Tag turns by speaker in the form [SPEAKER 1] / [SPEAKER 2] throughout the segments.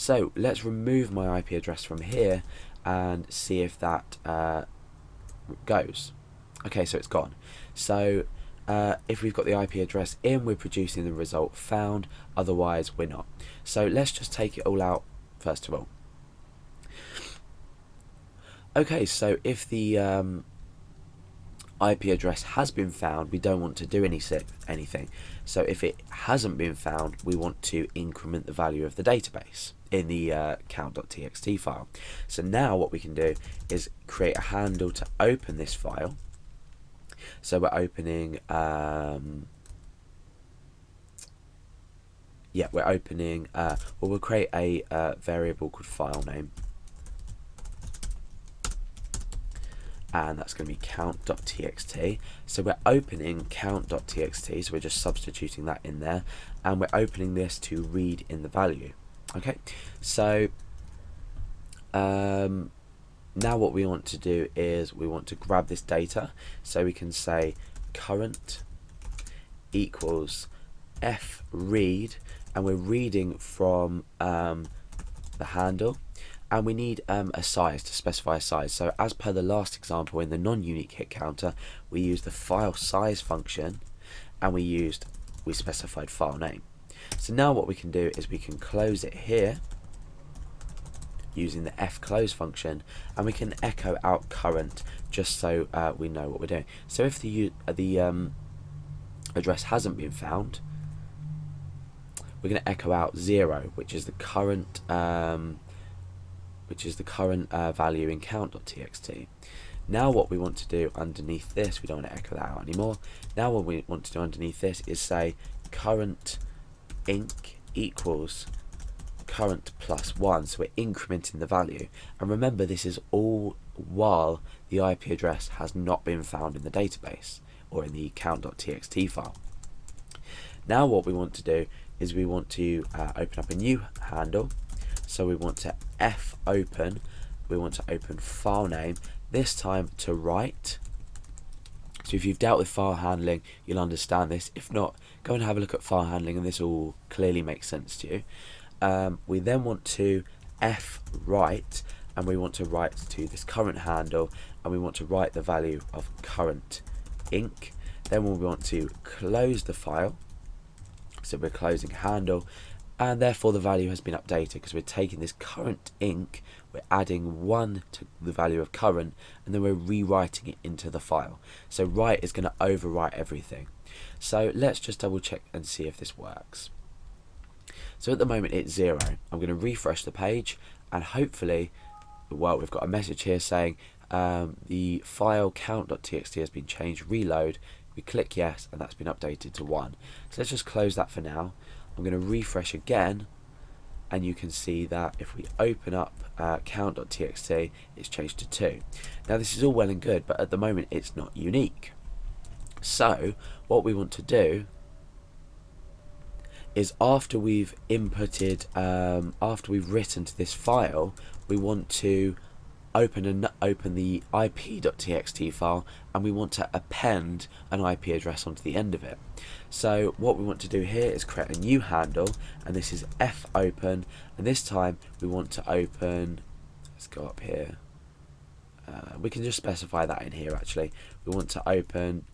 [SPEAKER 1] So let's remove my IP address from here and see if that goes. Okay, so it's gone. So if we've got the IP address in, we're producing the result found, otherwise we're not. So let's just take it all out first of all. Okay, so if the IP address has been found, we don't want to do anything. So if it hasn't been found, we want to increment the value of the database in the count.txt file. So now what we can do is create a handle to open this file. So we're opening we'll create a variable called file name, and that's going to be count.txt. So we're opening count.txt, so we're just substituting that in there, and we're opening this to read in the value. Okay, so now what we want to do is we want to grab this data, so we can say current equals f read, and we're reading from the handle, and we need a size, to specify a size. So as per the last example in the non-unique hit counter, we used the file size function, and we specified file name. So now what we can do is we can close it here using the fclose function, and we can echo out current just so we know what we're doing. So if the address hasn't been found, we're going to echo out 0, which is the current value in count.txt. Now what we want to do underneath this, we don't want to echo that out anymore. Now what we want to do underneath this is say current inc equals current plus 1, so we're incrementing the value. And remember, this is all while the IP address has not been found in the database or in the count.txt file. Now what we want to do is we want to open up a new handle. So we want to fopen, we want to open file name, this time to write. So if you've dealt with file handling, you'll understand this. If not, go and have a look at file handling, and this will clearly make sense to you. We then want to write, and we want to write to this current handle, and we want to write the value of current inc. Then we want to close the file, so we're closing handle, and therefore the value has been updated because we're taking this current inc, we're adding 1 to the value of current, and then we're rewriting it into the file. So write is going to overwrite everything. So let's just double check and see if this works. So at the moment it's 0. I'm going to refresh the page, and hopefully, well, we've got a message here saying the file count.txt has been changed, reload. We click yes, and that's been updated to 1. So let's just close that for now. I'm going to refresh again, and you can see that if we open up count.txt, it's changed to 2. Now this is all well and good, but at the moment it's not unique. So what we want to do is after we've inputted, after we've written to this file, we want to open the ip.txt file, and we want to append an IP address onto the end of it. So what we want to do here is create a new handle, and this is fopen, and this time we want to open, let's go up here, we can just specify that in here actually. We want to open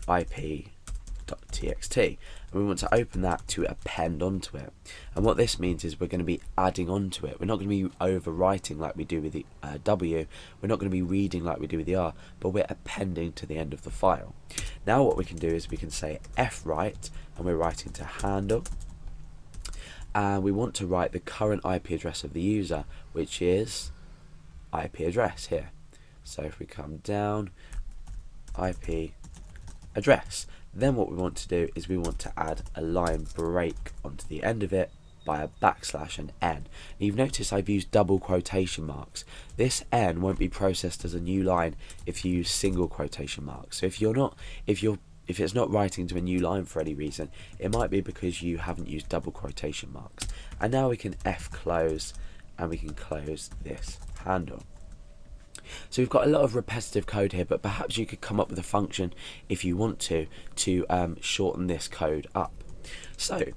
[SPEAKER 1] ip.txt, and we want to open that to append onto it. And what this means is we're going to be adding onto it. We're not going to be overwriting like we do with the W. We're not going to be reading like we do with the R, but we're appending to the end of the file. Now what we can do is we can say fwrite, and we're writing to handle, and we want to write the current IP address of the user, which is IP address here. So if we come down, IP address. Then what we want to do is we want to add a line break onto the end of it by a backslash and n. And you've noticed I've used double quotation marks. This n won't be processed as a new line if you use single quotation marks. So if it's not writing to a new line for any reason, it might be because you haven't used double quotation marks. And now we can fclose, and we can close this handle. So we've got a lot of repetitive code here, but perhaps you could come up with a function if you want to shorten this code up. So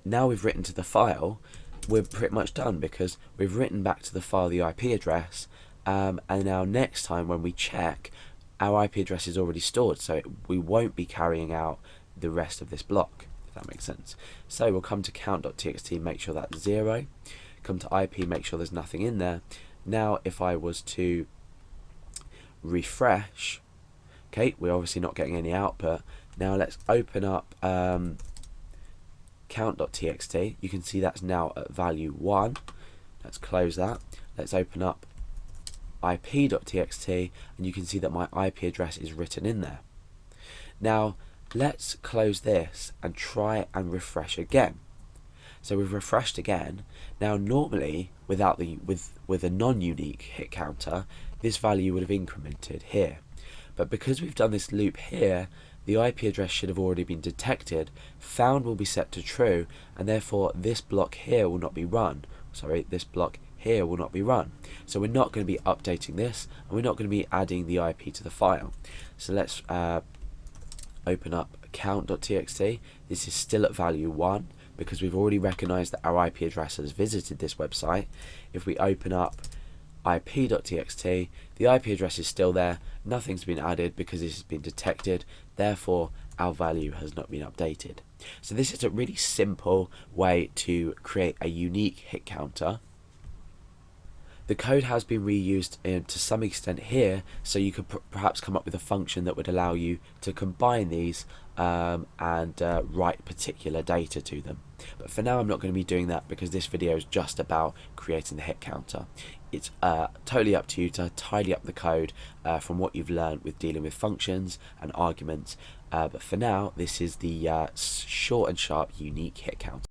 [SPEAKER 1] now we've written to the file, we're pretty much done, because we've written back to the file the IP address, and now next time when we check, our IP address is already stored, so we won't be carrying out the rest of this block, if that makes sense. So we'll come to count.txt, make sure that's 0, come to IP, make sure there's nothing in there. Now if I was to refresh, okay, we're obviously not getting any output. Now let's open up count.txt. You can see that's now at value 1. Let's close that. Let's open up ip.txt, and you can see that my IP address is written in there. Now let's close this and try and refresh again. So we've refreshed again. Now normally without the with a non-unique hit counter, this value would have incremented here, but because we've done this loop here, the IP address should have already been detected. Found will be set to true, and therefore this block here will not be run. Sorry, this block here will not be run. So we're not going to be updating this, and we're not going to be adding the IP to the file. So let's open up count.txt. This is still at value 1 because we've already recognized that our IP address has visited this website. If we open up ip.txt, the IP address is still there, nothing's been added because this has been detected, therefore our value has not been updated. So this is a really simple way to create a unique hit counter. The code has been reused to some extent here, so you could perhaps come up with a function that would allow you to combine these and write particular data to them. But for now I'm not going to be doing that because this video is just about creating the hit counter. It's totally up to you to tidy up the code from what you've learned with dealing with functions and arguments, but for now this is the short and sharp unique hit counter.